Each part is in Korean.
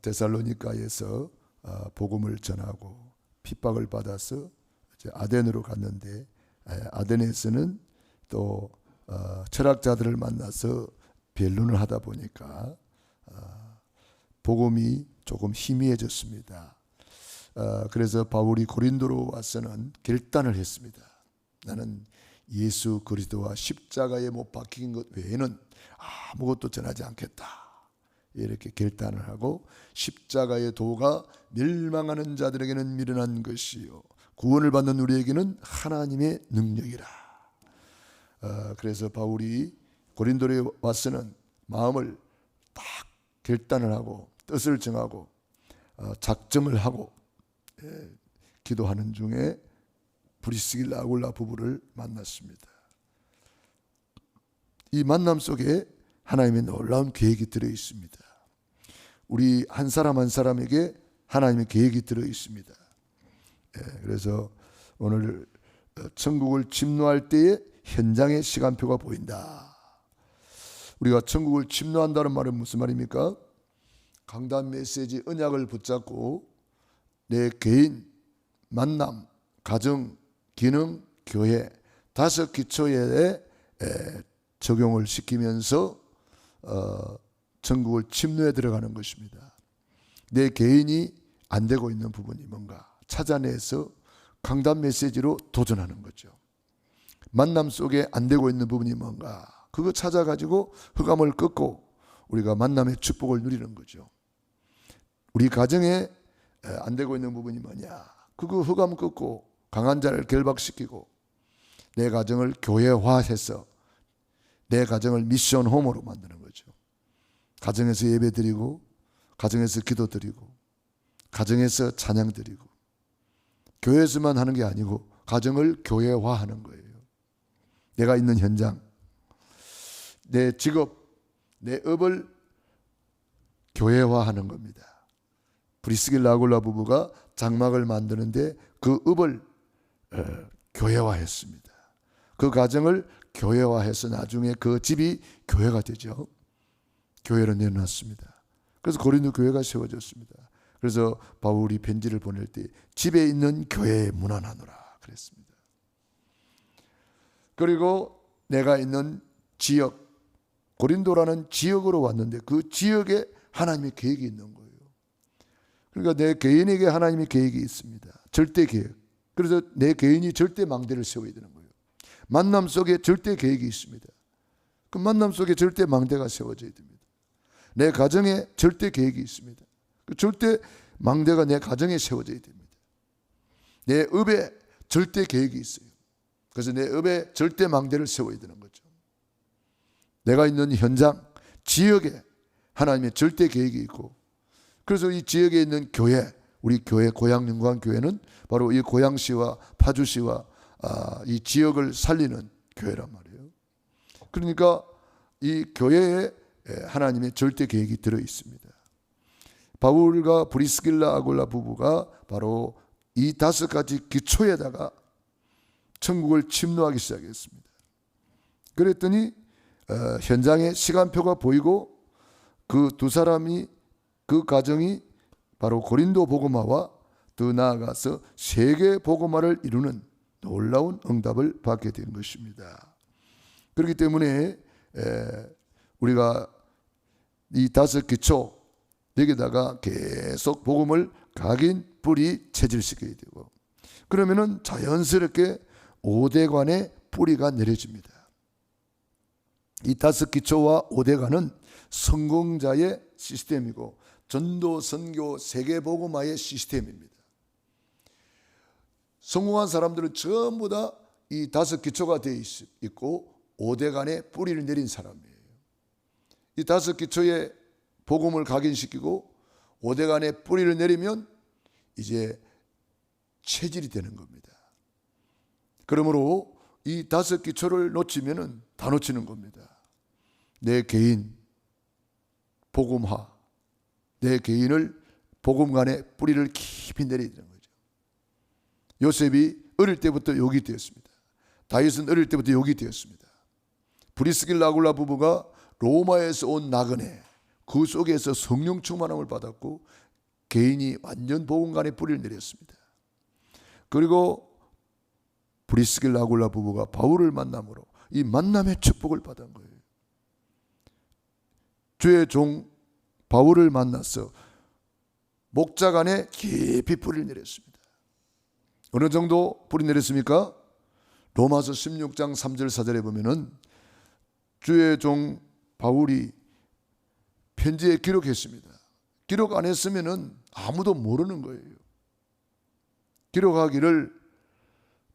데살로니가에서 복음을 전하고 핍박을 받아서 이제 아덴으로 갔는데, 아덴에서는 또 철학자들을 만나서 변론을 하다 보니까 복음이 조금 희미해졌습니다. 그래서 바울이 고린도로 와서는 결단을 했습니다. 나는 예수 그리스도와 십자가에 못 박힌 것 외에는 아무것도 전하지 않겠다, 이렇게 결단을 하고, 십자가의 도가 멸망하는 자들에게는 미련한 것이요 구원을 받는 우리에게는 하나님의 능력이라. 그래서 바울이 고린도에 와서는 마음을 딱 결단을 하고 뜻을 정하고 작정을 하고 기도하는 중에 브리스길라 아굴라 부부를 만났습니다. 이 만남 속에 하나님의 놀라운 계획이 들어 있습니다. 우리 한 사람 한 사람에게 하나님의 계획이 들어 있습니다. 그래서 오늘 천국을 침노할 때에 현장의 시간표가 보인다. 우리가 천국을 침노한다는 말은 무슨 말입니까? 강단 메시지 언약을 붙잡고 내 개인, 만남, 가정, 기능, 교회 5 기초에 적용을 시키면서 천국을 침노에 들어가는 것입니다. 내 개인이 안 되고 있는 부분이 뭔가 찾아내서 강단 메시지로 도전하는 거죠. 만남 속에 안 되고 있는 부분이 뭔가 그거 찾아가지고 흑암을 꺾고 우리가 만남의 축복을 누리는 거죠. 우리 가정에 안 되고 있는 부분이 뭐냐, 그거 흑암 꺾고 강한 자를 결박시키고 내 가정을 교회화해서 내 가정을 미션 홈으로 만드는 거죠. 가정에서 예배 드리고, 가정에서 기도 드리고, 가정에서 찬양 드리고, 교회에서만 하는 게 아니고 가정을 교회화하는 거예요. 내가 있는 현장, 내 직업, 내 업을 교회화하는 겁니다. 브리스길라 아굴라 부부가 장막을 만드는데 그 업을 교회화했습니다. 그 가정을 교회화해서 나중에 그 집이 교회가 되죠. 교회로 내놨습니다. 그래서 고린도 교회가 세워졌습니다. 그래서 바울이 편지를 보낼 때 집에 있는 교회에 문안하노라 그랬습니다. 그리고 내가 있는 지역, 고린도라는 지역으로 왔는데 그 지역에 하나님의 계획이 있는 거예요. 그러니까 내 개인에게 하나님의 계획이 있습니다. 절대 계획. 그래서 내 개인이 절대 망대를 세워야 되는 거예요. 만남 속에 절대 계획이 있습니다. 그 만남 속에 절대 망대가 세워져야 됩니다. 내 가정에 절대 계획이 있습니다. 그 절대 망대가 내 가정에 세워져야 됩니다. 내 업에 절대 계획이 있어요. 그래서 내 업에 절대 망대를 세워야 되는 거죠. 내가 있는 현장, 지역에 하나님의 절대 계획이 있고, 그래서 이 지역에 있는 교회, 우리 교회 고양영광교회는 바로 이 고양시와 파주시와 이 지역을 살리는 교회란 말이에요. 그러니까 이 교회에 하나님의 절대 계획이 들어 있습니다. 바울과 브리스길라 아굴라 부부가 바로 이 5가지 기초에다가 천국을 침노하기 시작했습니다. 그랬더니 현장에 시간표가 보이고 그 2사람이, 그 가정이 바로 고린도 복음화와 더 나아가서 세계 복음화를 이루는 놀라운 응답을 받게 된 것입니다. 그렇기 때문에 우리가 이 5 기초 여기다가 계속 복음을 각인 뿌리 체질시켜야 되고, 그러면은 자연스럽게 5대관의 뿌리가 내려집니다. 이 5 기초와 5대관은 성공자의 시스템이고 전도, 선교, 세계복음화의 시스템입니다. 성공한 사람들은 전부 다 이 5 기초가 되어 있고 5대간의 뿌리를 내린 사람이에요. 이 5 기초에 복음을 각인시키고 5대간의 뿌리를 내리면 이제 체질이 되는 겁니다. 그러므로 이 5 기초를 놓치면은 다 놓치는 겁니다. 내 개인 복음화, 내 개인을 복음 간의 뿌리를 깊이 내리는 거죠. 요셉이 어릴 때부터 욕이 되었습니다. 다윗은 어릴 때부터 욕이 되었습니다. 브리스길라 아굴라 부부가 로마에서 온 나그네, 그 속에서 성령 충만함을 받았고 개인이 완전 복음간에 뿌리를 내렸습니다. 그리고 브리스길라 아굴라 부부가 바울을 만남으로 이 만남의 축복을 받은 거예요. 주의 종 바울을 만나서 목자간에 깊이 뿌리를 내렸습니다. 어느 정도 뿌리 내렸습니까? 로마서 16장 3절 4절에 보면은 주의 종 바울이 편지에 기록했습니다. 기록 안 했으면은 아무도 모르는 거예요. 기록하기를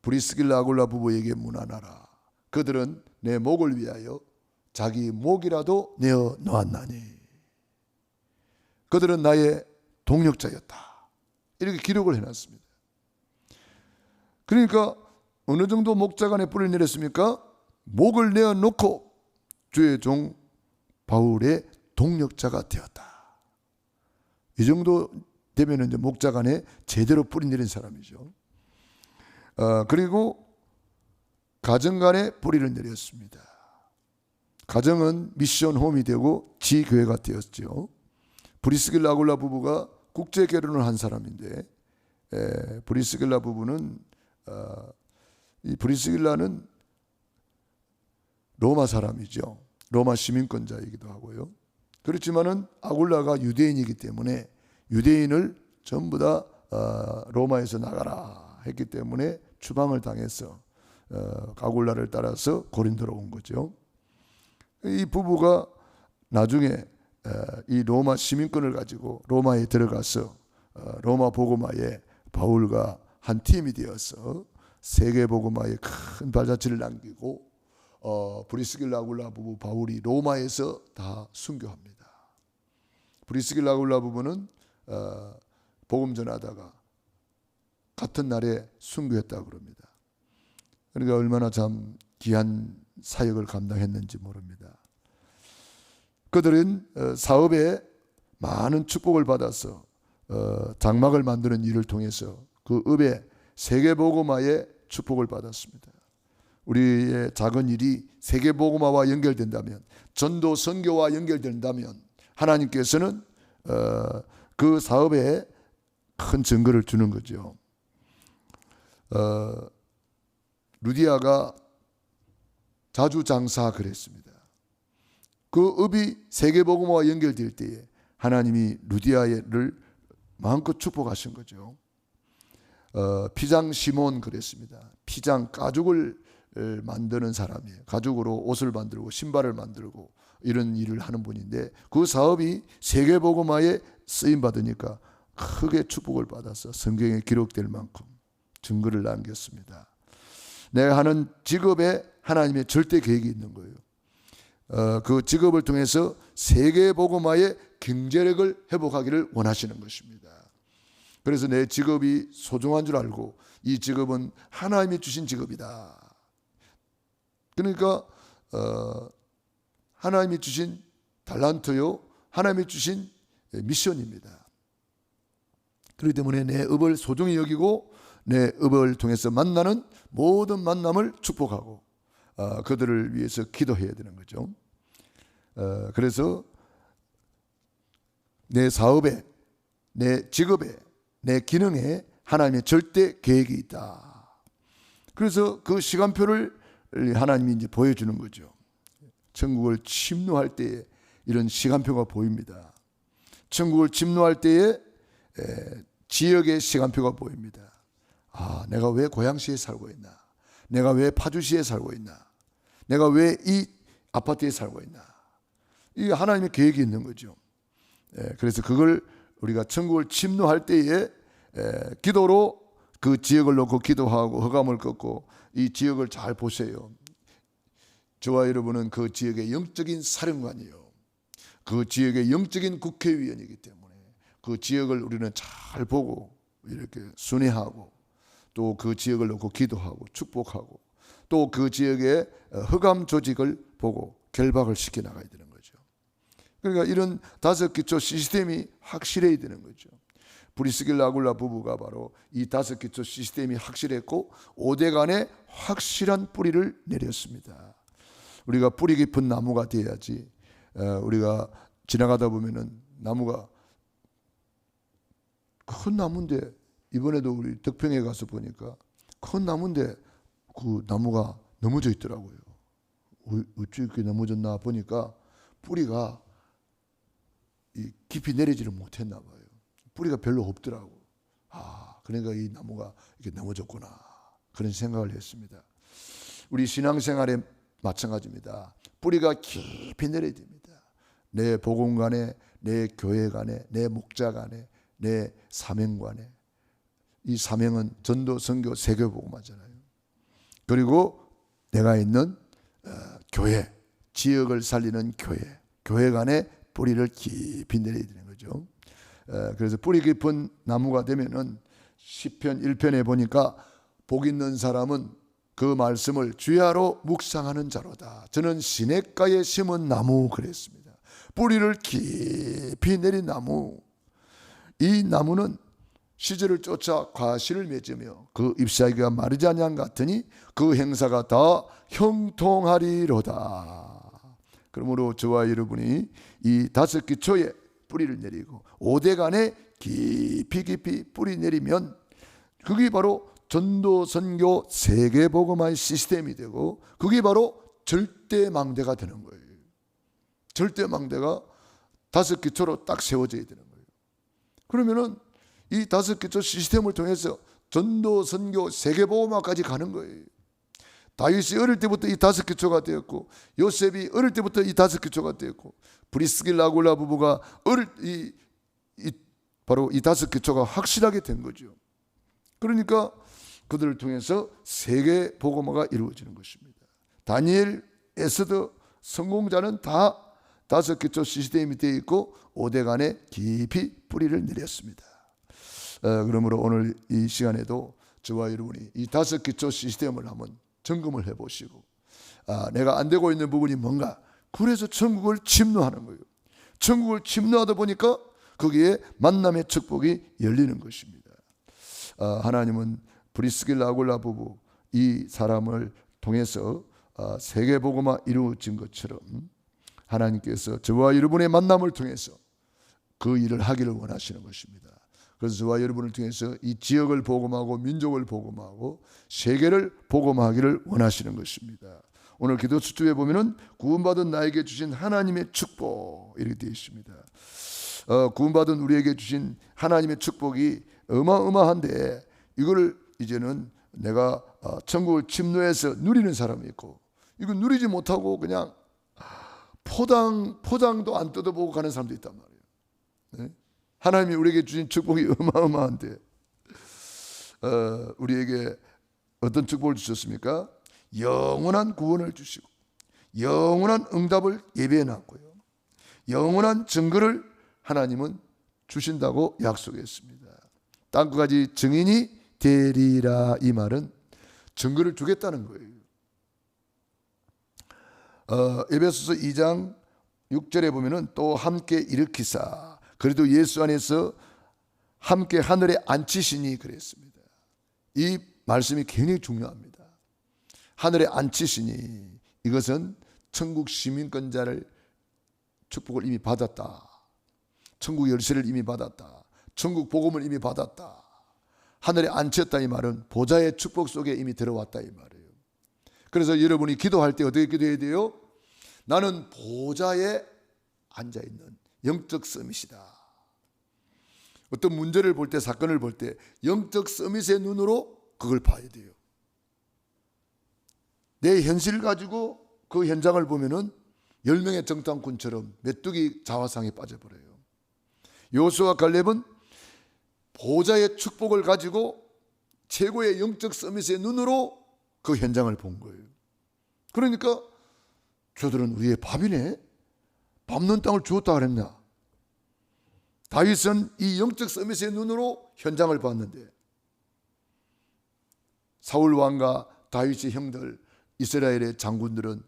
브리스길라 아굴라 부부에게 문안하라. 그들은 내 목을 위하여 자기 목이라도 내어 놓았나니 그들은 나의 동력자였다. 이렇게 기록을 해놨습니다. 그러니까 어느 정도 목자간에 뿌리를 내렸습니까? 목을 내어놓고 주의 종 바울의 동력자가 되었다. 이 정도 되면 이제 목자간에 제대로 뿌리 내린 사람이죠. 그리고 가정간에 뿌리를 내렸습니다. 가정은 미션 홈이 되고 지교회가 되었죠. 브리스길라 아굴라 부부가 국제 결혼을 한 사람인데 브리스길라 부부는 이 브리스길라는 로마 사람이죠. 로마 시민권자이기도 하고요. 그렇지만은 아굴라가 유대인이기 때문에 유대인을 전부 다 로마에서 나가라 했기 때문에 추방을 당해서 아굴라를 따라서 고린도로 온 거죠. 이 부부가 나중에 이 로마 시민권을 가지고 로마에 들어가서 로마 복음화에 바울과 한 팀이 되어서 세계 복음화에 큰 발자취를 남기고 브리스길라 아굴라 부부 바울이 로마에서 다 순교합니다. 브리스길라 아굴라 부부는 복음 전하다가 같은 날에 순교했다고 그럽니다. 그러니까 얼마나 참 귀한 사역을 감당했는지 모릅니다. 그들은 사업에 많은 축복을 받아서 장막을 만드는 일을 통해서 그 읍에 세계복음화의 축복을 받았습니다. 우리의 작은 일이 세계복음화와 연결된다면, 전도 선교와 연결된다면 하나님께서는 그 사업에 큰 증거를 주는 거죠. 루디아가 자주 장사 그랬습니다. 그 읍이 세계복음화와 연결될 때에 하나님이 루디아를 마음껏 축복하신 거죠. 피장 시몬 그랬습니다. 피장 가죽을 만드는 사람이에요. 가죽으로 옷을 만들고 신발을 만들고 이런 일을 하는 분인데 그 사업이 세계복음화에 쓰임 받으니까 크게 축복을 받아서 성경에 기록될 만큼 증거를 남겼습니다. 내가 하는 직업에 하나님의 절대 계획이 있는 거예요. 그 직업을 통해서 세계복음화의 경제력을 회복하기를 원하시는 것입니다. 그래서 내 직업이 소중한 줄 알고 이 직업은 하나님이 주신 직업이다. 그러니까 하나님이 주신 달란트요, 하나님이 주신 미션입니다. 그렇기 때문에 내 읍을 소중히 여기고 내 읍을 통해서 만나는 모든 만남을 축복하고 그들을 위해서 기도해야 되는 거죠. 그래서 내 사업에, 내 직업에, 내 기능에 하나님의 절대 계획이 있다. 그래서 그 시간표를 하나님이 이제 보여주는 거죠. 천국을 침노할 때에 이런 시간표가 보입니다. 천국을 침노할 때에 지역의 시간표가 보입니다. 내가 왜 고양시에 살고 있나? 내가 왜 파주시에 살고 있나? 내가 왜 이 아파트에 살고 있나? 이게 하나님의 계획이 있는 거죠. 그래서 그걸 우리가 천국을 침노할 때에 기도로 그 지역을 놓고 기도하고 허감을 걷고 이 지역을 잘 보세요. 저와 여러분은 그 지역의 영적인 사령관이요, 그 지역의 영적인 국회의원이기 때문에 그 지역을 우리는 잘 보고 이렇게 순회하고 또 그 지역을 놓고 기도하고 축복하고 또 그 지역의 허감 조직을 보고 결박을 시켜 나가야 되는 거죠. 그러니까 이런 다섯 기초 시스템이 확실해야 되는 거죠. 브리스길라 아굴라 부부가 바로 이 다섯 기초 시스템이 확실했고 5대 간에 확실한 뿌리를 내렸습니다. 우리가 뿌리 깊은 나무가 되어야지 우리가 지나가다 보면은 나무가 큰 나무인데, 이번에도 우리 덕평에 가서 보니까 큰 나무인데 그 나무가 넘어져 있더라고요. 어찌 이렇게 넘어졌나 보니까 뿌리가 깊이 내리지를 못했나 봐요. 뿌리가 별로 없더라고. 그러니까 이 나무가 이렇게 넘어졌구나, 그런 생각을 했습니다. 우리 신앙생활에 마찬가지입니다. 뿌리가 깊이 내려야 됩니다. 내 복음 간에, 내 교회 간에, 내 목자 간에, 내 사명 간에. 이 사명은 전도, 선교, 세계복음하잖아요. 그리고 내가 있는 교회, 지역을 살리는 교회 간에 뿌리를 깊이 내려야 되는 거죠. 그래서 뿌리 깊은 나무가 되면은 시편 1편에 보니까 복 있는 사람은 그 말씀을 주야로 묵상하는 자로다. 저는 시냇가에 심은 나무 그랬습니다. 뿌리를 깊이 내린 나무. 이 나무는 시절을 쫓아 과실을 맺으며 그 잎사귀가 마르지 아니한 같으니 그 행사가 다 형통하리로다. 그러므로 저와 여러분이 이 5기초에 뿌리를 내리고 5대간에 깊이 뿌리 내리면 그게 바로 전도, 선교, 세계복음화의 시스템이 되고 그게 바로 절대망대가 되는 거예요. 절대망대가 5기초로 딱 세워져야 되는 거예요. 그러면은 이 5기초 시스템을 통해서 전도, 선교, 세계복음화까지 가는 거예요. 다윗이 어릴 때부터 이 5기초가 되었고, 요셉이 어릴 때부터 이 5기초가 되었고, 브리스길라 아굴라 부부가 바로 이 5기초가 확실하게 된 거죠. 그러니까 그들을 통해서 세계복음화가 이루어지는 것입니다. 다니엘, 에스더, 성공자는 다 5기초 시스템이 되어 있고 5대간에 깊이 뿌리를 내렸습니다. 그러므로 오늘 이 시간에도 저와 여러분이 이 5기초 시스템을 한번 점검을 해보시고, 내가 안 되고 있는 부분이 뭔가, 그래서 천국을 침노하는 거예요. 천국을 침노하다 보니까 거기에 만남의 축복이 열리는 것입니다. 하나님은 브리스길라 아굴라 부부 이 사람을 통해서 세계복음화 이루어진 것처럼 하나님께서 저와 여러분의 만남을 통해서 그 일을 하기를 원하시는 것입니다. 그래서 저와 여러분을 통해서 이 지역을 복음하고 민족을 복음하고 세계를 복음하기를 원하시는 것입니다. 오늘 기도 수주에 보면은 구원받은 나에게 주신 하나님의 축복 이렇게 되어 있습니다. 구원받은 우리에게 주신 하나님의 축복이 어마어마한데, 이거를 이제는 내가 천국을 침노해서 누리는 사람이 있고, 이거 누리지 못하고 그냥 포장도 안 뜯어보고 가는 사람도 있단 말이에요. 네? 하나님이 우리에게 주신 축복이 어마어마한데, 우리에게 어떤 축복을 주셨습니까? 영원한 구원을 주시고 영원한 응답을 예비해 놨고요, 영원한 증거를 하나님은 주신다고 약속했습니다. 땅과 같이 증인이 되리라. 이 말은 증거를 주겠다는 거예요. 에베소서 2장 6절에 보면은 또 함께 일으키사 그래도 예수 안에서 함께 하늘에 앉히시니 그랬습니다. 이 말씀이 굉장히 중요합니다. 하늘에 앉히시니, 이것은 천국 시민권자를 축복을 이미 받았다. 천국 열쇠를 이미 받았다. 천국 복음을 이미 받았다. 하늘에 앉혔다 이 말은 보좌의 축복 속에 이미 들어왔다 이 말이에요. 그래서 여러분이 기도할 때 어떻게 기도해야 돼요? 나는 보좌에 앉아있는 영적 서밋이다. 어떤 문제를 볼 때, 사건을 볼 때 영적 서밋의 눈으로 그걸 봐야 돼요. 내 현실을 가지고 그 현장을 보면은 10명의 정탐꾼처럼 메뚜기 자화상에 빠져버려요. 요수와 갈렙은 보좌의 축복을 가지고 최고의 영적 서밋의 눈으로 그 현장을 본 거예요. 그러니까 저들은 우리의 밥이네, 밟는 땅을 주었다 그랬나. 다윗은 이 영적 서밋의 눈으로 현장을 봤는데, 사울 왕과 다윗의 형들 이스라엘의 장군들은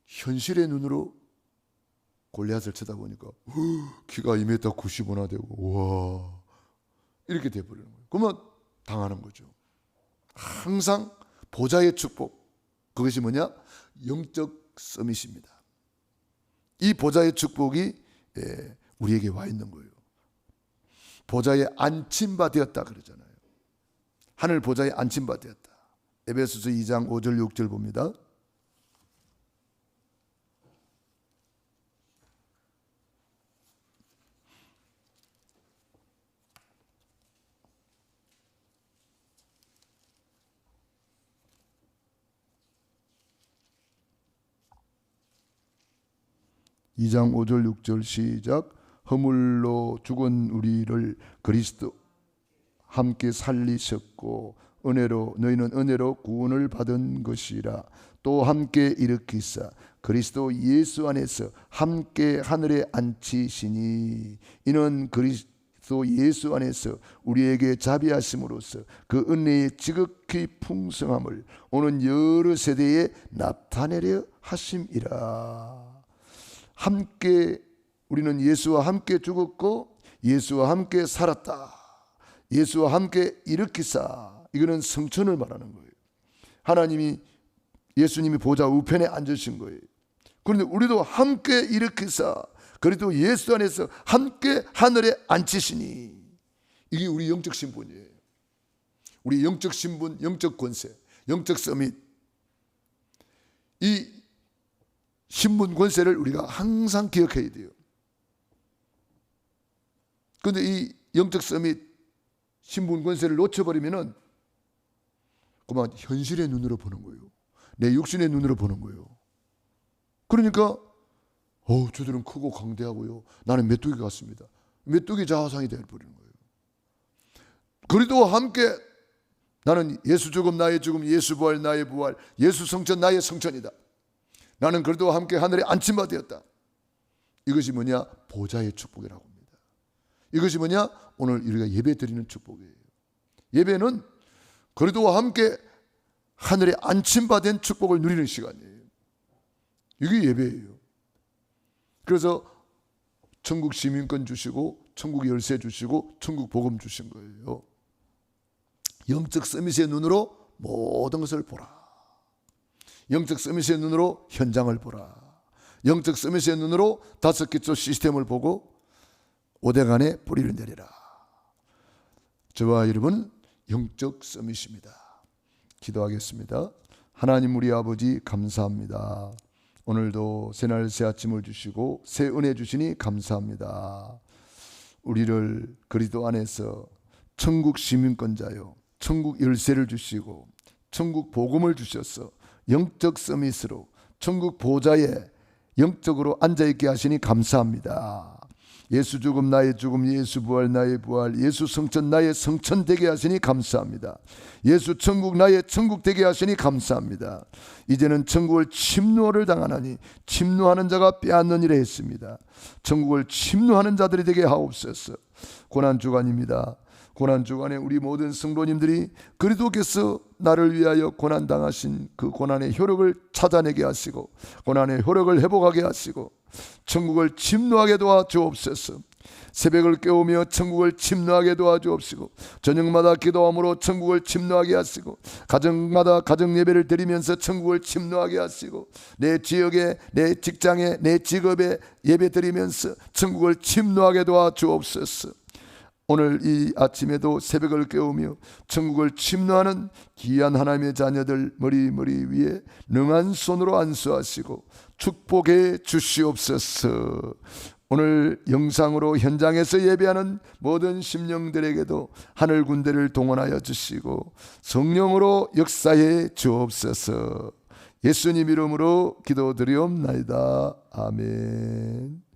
현실의 눈으로 골리앗을 쳐다보니까 키가 2m 90이나 되고 와 이렇게 돼버리는 거예요. 그러면 당하는 거죠. 항상 보좌의 축복, 그것이 뭐냐? 영적 서밋입니다. 이 보좌의 축복이 우리에게 와 있는 거예요. 보좌에 앉힌바 되었다 그러잖아요. 하늘 보좌에 앉힌바 되었다. 에베소서 2장 5절 6절 봅니다. 이 장 5절 6절 시작. 허물로 죽은 우리를 그리스도 함께 살리셨고 은혜로 너희는 은혜로 구원을 받은 것이라. 또 함께 일으키사 그리스도 예수 안에서 함께 하늘에 앉히시니 이는 그리스도 예수 안에서 우리에게 자비하심으로써 그 은혜의 지극히 풍성함을 오는 여러 세대에 나타내려 하심이라. 함께 우리는 예수와 함께 죽었고 예수와 함께 살았다. 예수와 함께 일으키사. 이거는 성천을 말하는 거예요. 하나님이 예수님이 보좌 우편에 앉으신 거예요. 그런데 우리도 함께 일으키사 그리고 예수 안에서 함께 하늘에 앉히시니 이게 우리 영적 신분이에요. 우리 영적 신분, 영적 권세, 영적 서밋. 이 신분 권세를 우리가 항상 기억해야 돼요. 그런데 이 영적 서밋 신분 권세를 놓쳐버리면은 그만 현실의 눈으로 보는 거예요. 내 육신의 눈으로 보는 거예요. 그러니까 저들은 크고 강대하고요. 나는 메뚜기 같습니다. 메뚜기 자화상이 되어버리는 거예요. 그리도 함께 나는 예수 죽음 나의 죽음, 예수 부활 나의 부활, 예수 성천 나의 성천이다. 나는 그래도 함께 하늘에 앉힌바 되었다. 이것이 뭐냐? 보좌의 축복이라고 합니다. 이것이 뭐냐? 오늘 우리가 예배 드리는 축복이에요. 예배는 그래도 함께 하늘에 앉힌바 된 축복을 누리는 시간이에요. 이게 예배예요. 그래서 천국 시민권 주시고 천국 열쇠 주시고 천국 복음 주신 거예요. 영적 서밋의 눈으로 모든 것을 보라. 영적 서밋의 눈으로 현장을 보라. 영적 서밋의 눈으로 다섯 기초 시스템을 보고 오대간에 뿌리를 내리라. 저와 여러분 영적 서밋입니다. 기도하겠습니다. 하나님 우리 아버지 감사합니다. 오늘도 새날 새 아침을 주시고 새 은혜 주시니 감사합니다. 우리를 그리스도 안에서 천국 시민권자요 천국 열쇠를 주시고 천국 복음을 주셔서 영적 서밋으로 천국 보좌에 영적으로 앉아있게 하시니 감사합니다. 예수 죽음 나의 죽음, 예수 부활 나의 부활, 예수 성천 나의 성천 되게 하시니 감사합니다. 예수 천국 나의 천국 되게 하시니 감사합니다. 이제는 천국을 침노를 당하나니 침노하는 자가 빼앗느니라 했습니다. 천국을 침노하는 자들이 되게 하옵소서. 고난주간입니다. 고난주간에 우리 모든 성도님들이 그리스도께서 나를 위하여 고난당하신 그 고난의 효력을 찾아내게 하시고 고난의 효력을 회복하게 하시고 천국을 침노하게 도와주옵소서. 새벽을 깨우며 천국을 침노하게 도와주옵시고 저녁마다 기도함으로 천국을 침노하게 하시고 가정마다 가정 예배를 드리면서 천국을 침노하게 하시고 내 지역에 내 직장에 내 직업에 예배 드리면서 천국을 침노하게 도와주옵소서. 오늘 이 아침에도 새벽을 깨우며 천국을 침노하는 귀한 하나님의 자녀들 머리 위에 능한 손으로 안수하시고 축복해 주시옵소서. 오늘 영상으로 현장에서 예배하는 모든 심령들에게도 하늘 군대를 동원하여 주시고 성령으로 역사해 주옵소서. 예수님 이름으로 기도드리옵나이다. 아멘.